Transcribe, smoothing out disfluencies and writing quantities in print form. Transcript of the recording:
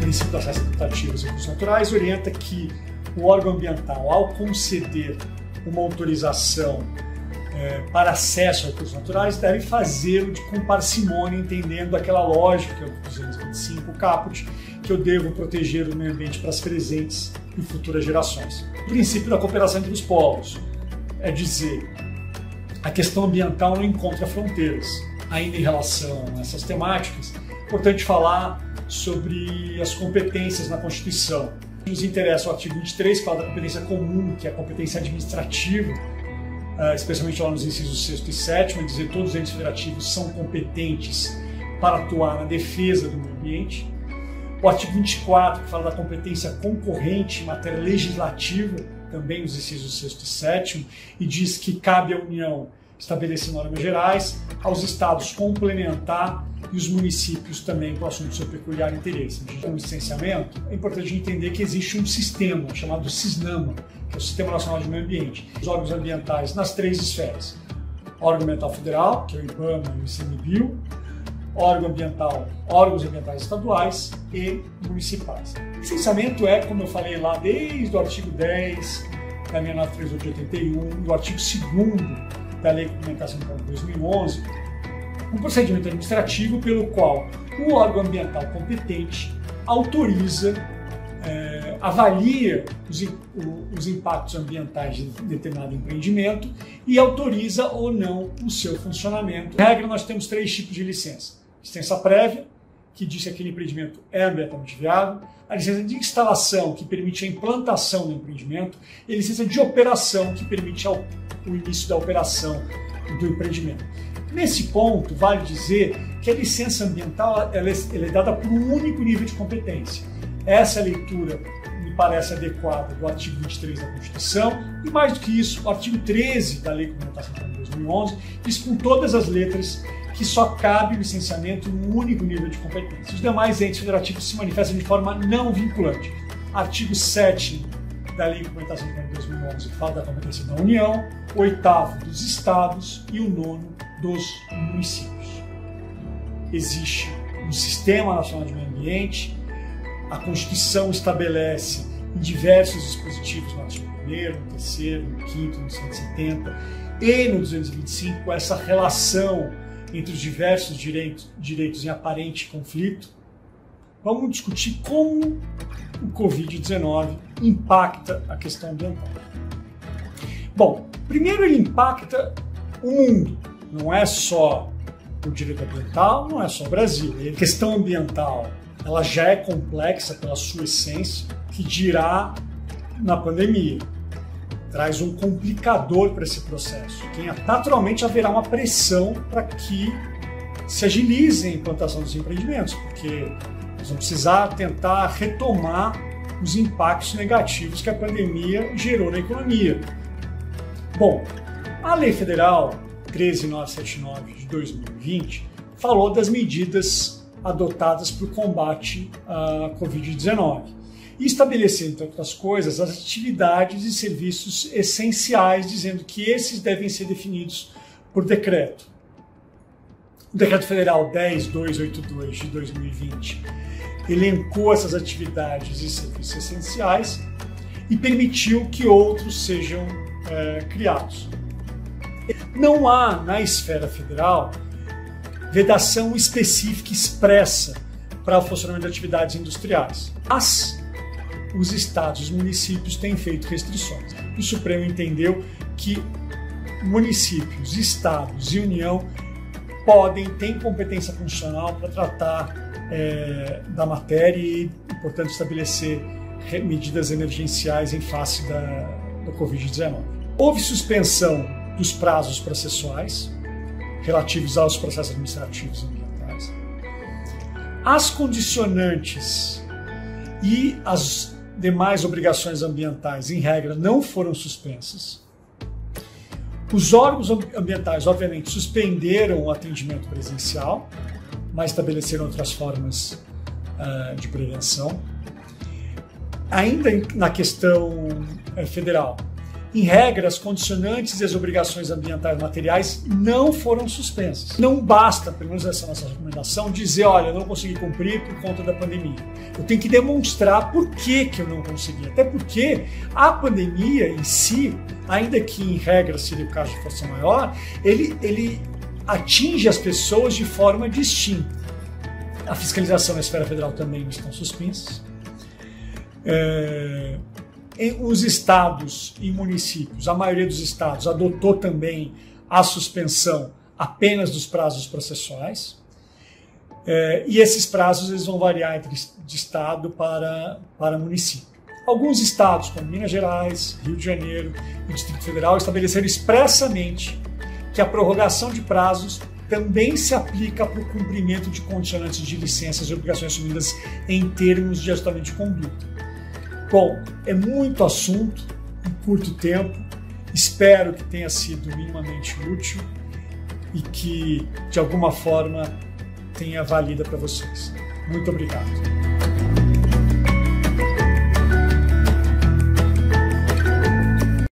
princípio do acesso equitativo aos recursos naturais orienta que o órgão ambiental, ao conceder uma autorização para acesso a recursos naturais, deve fazê-lo com parcimônia, entendendo aquela lógica do 225 caput, que eu devo proteger o meio ambiente para as presentes e futuras gerações. O princípio da cooperação entre os povos, é dizer, a questão ambiental não encontra fronteiras. Ainda em relação a essas temáticas, é importante falar sobre as competências na Constituição. Nos interessa o artigo 23, que fala da competência comum, que é a competência administrativa, especialmente lá nos incisos 6º e 7º, dizer que todos os entes federativos são competentes para atuar na defesa do meio ambiente. O artigo 24, que fala da competência concorrente em matéria legislativa, também nos incisos 6º e 7º, e diz que cabe à União estabelecer normas gerais, aos estados complementar e os municípios também com o assunto do seu peculiar interesse. No licenciamento, é importante entender que existe um sistema chamado SISNAMA, que é o Sistema Nacional de Meio Ambiente, os órgãos ambientais nas 3 esferas: órgão ambiental federal, que é o IBAMA e o ICMBio, órgãos ambientais estaduais e municipais. O licenciamento é, como eu falei lá, desde o artigo 10 da 693 de 81, do artigo 2º da Lei Complementar 2011, um procedimento administrativo pelo qual o órgão ambiental competente autoriza, avalia os impactos ambientais de determinado empreendimento e autoriza ou não o seu funcionamento. Em regra, nós temos 3 tipos de licença: licença prévia, que diz que aquele empreendimento é ambientalmente viável; a licença de instalação, que permite a implantação do empreendimento; e a licença de operação, que permite o início da operação do empreendimento. Nesse ponto, vale dizer que a licença ambiental ela é dada por um único nível de competência. Essa leitura me parece adequada do artigo 23 da Constituição, e mais do que isso, o artigo 13 da Lei Complementar 2011 diz com todas as letras que só cabe o licenciamento num único nível de competência. Os demais entes federativos se manifestam de forma não vinculante. Artigo 7 da Lei Complementar 2011 fala da competência da União, o 8º dos estados e o 9º dos municípios. Existe um Sistema Nacional de Meio Ambiente. A Constituição estabelece em diversos dispositivos, no artigo 1º, no 3º, no 5º, no 170 e no 225, essa relação entre os diversos direitos em aparente conflito. Vamos discutir como o Covid-19 impacta a questão ambiental. Bom, primeiro ele impacta o mundo, não é só o direito ambiental, não é só o Brasil. A questão ambiental ela já é complexa pela sua essência, que dirá na pandemia. Traz um complicador para esse processo, que naturalmente haverá uma pressão para que se agilize a implantação dos empreendimentos, porque nós vamos precisar tentar retomar os impactos negativos que a pandemia gerou na economia. Bom, a Lei Federal 13979 de 2020 falou das medidas adotadas para o combate à Covid-19 e estabeleceu, entre outras coisas, as atividades e serviços essenciais, dizendo que esses devem ser definidos por decreto. O Decreto Federal 10282 de 2020 elencou essas atividades e serviços essenciais e permitiu que outros sejam criados. Não há, na esfera federal, vedação específica expressa para o funcionamento de atividades industriais. Mas os estados e os municípios têm feito restrições. O Supremo entendeu que municípios, estados e União têm competência funcional para tratar da matéria e, portanto, estabelecer medidas emergenciais em face da Covid-19. Houve suspensão dos prazos processuais relativos aos processos administrativos ambientais. As condicionantes e as demais obrigações ambientais, em regra, não foram suspensas. Os órgãos ambientais, obviamente, suspenderam o atendimento presencial, mas estabeleceram outras formas de prevenção. Ainda na questão federal, Em regra, as condicionantes e as obrigações ambientais materiais não foram suspensas. Não basta, pelo menos essa é a nossa recomendação, dizer, olha, eu não consegui cumprir por conta da pandemia. Eu tenho que demonstrar por que eu não consegui. Até porque a pandemia em si, ainda que em regra seria o caso de força maior, ele atinge as pessoas de forma distinta. A fiscalização na esfera federal também estão suspensas. Os estados e municípios, a maioria dos estados adotou também a suspensão apenas dos prazos processuais, e esses prazos eles vão variar de estado para município. Alguns estados, como Minas Gerais, Rio de Janeiro e Distrito Federal, estabeleceram expressamente que a prorrogação de prazos também se aplica para o cumprimento de condicionantes de licenças e obrigações assumidas em termos de ajustamento de conduta. Bom, é muito assunto em curto tempo, espero que tenha sido minimamente útil e que, de alguma forma, tenha valida para vocês. Muito obrigado.